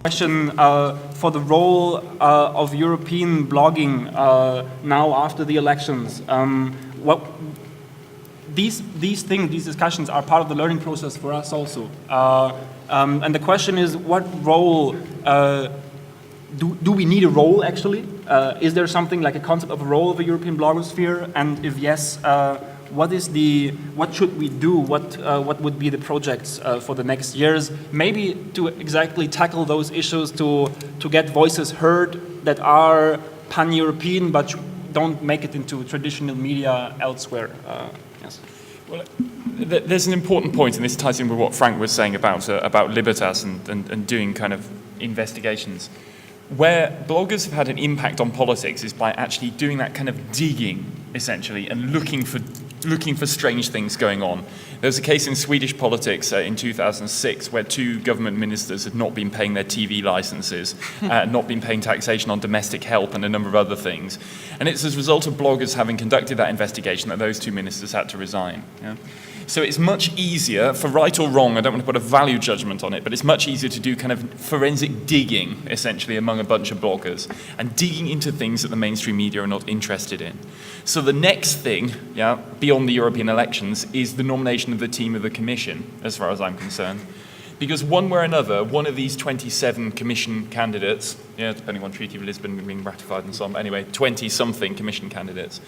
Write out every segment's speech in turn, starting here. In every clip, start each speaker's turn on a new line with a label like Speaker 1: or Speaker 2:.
Speaker 1: Question for the role of European blogging now after the elections. These discussions are part of the learning process for us also. And the question is, what role do we need a role actually? Is there something like a concept of a role of a European blogosphere? And if yes, what should we do? What would be the projects for the next years? Maybe to exactly tackle those issues, to get voices heard that are pan-European but don't make it into traditional media elsewhere. Yes.
Speaker 2: Well, there's an important point, and this ties in with what Frank was saying about Libertas and doing kind of investigations. Where bloggers have had an impact on politics is by actually doing that kind of digging, essentially, and looking for strange things going on. There was a case in Swedish politics in 2006 where 2 government ministers had not been paying their TV licenses, not been paying taxation on domestic help and a number of other things. And it's as a result of bloggers having conducted that investigation that those 2 ministers had to resign. Yeah? So it's much easier, for right or wrong, I don't want to put a value judgment on it, but it's much easier to do kind of forensic digging, essentially, among a bunch of bloggers, and digging into things that the mainstream media are not interested in. So the next thing, beyond the European elections, is the nomination of the team of the Commission, as far as I'm concerned. Because one way or another, one of these 27 Commission candidates, depending on Treaty of Lisbon being ratified and so on, but anyway, 20-something Commission candidates,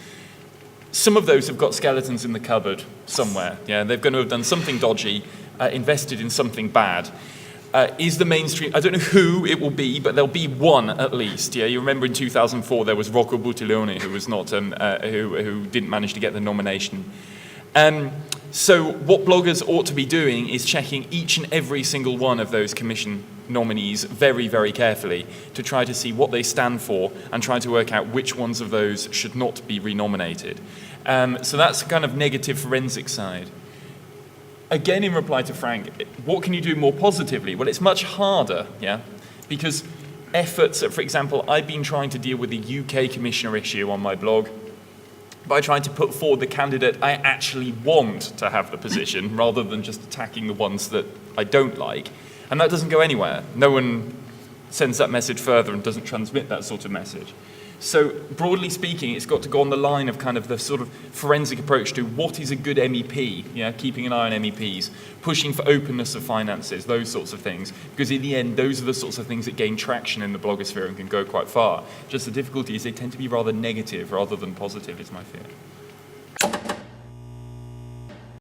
Speaker 2: some of those have got skeletons in the cupboard somewhere. Yeah, they're going to have done something dodgy, invested in something bad. Is the mainstream? I don't know who it will be, but there'll be one at least. Yeah, you remember in 2004 there was Rocco Buttiglione, who was not, who didn't manage to get the nomination. So what bloggers ought to be doing is checking each and every single one of those Commission nominees very, very carefully to try to see what they stand for and try to work out which ones of those should not be renominated. So that's the kind of negative forensic side. Again, in reply to Frank, what can you do more positively? Well, it's much harder, because efforts, for example, I've been trying to deal with the UK Commissioner issue on my blog by trying to put forward the candidate I actually want to have the position rather than just attacking the ones that I don't like. And that doesn't go anywhere. No one sends that message further and doesn't transmit that sort of message. So broadly speaking, it's got to go on the line of kind of the sort of forensic approach to what is a good MEP, keeping an eye on MEPs, pushing for openness of finances, those sorts of things. Because in the end, those are the sorts of things that gain traction in the blogosphere and can go quite far. Just the difficulty is they tend to be rather negative rather than positive, is my fear.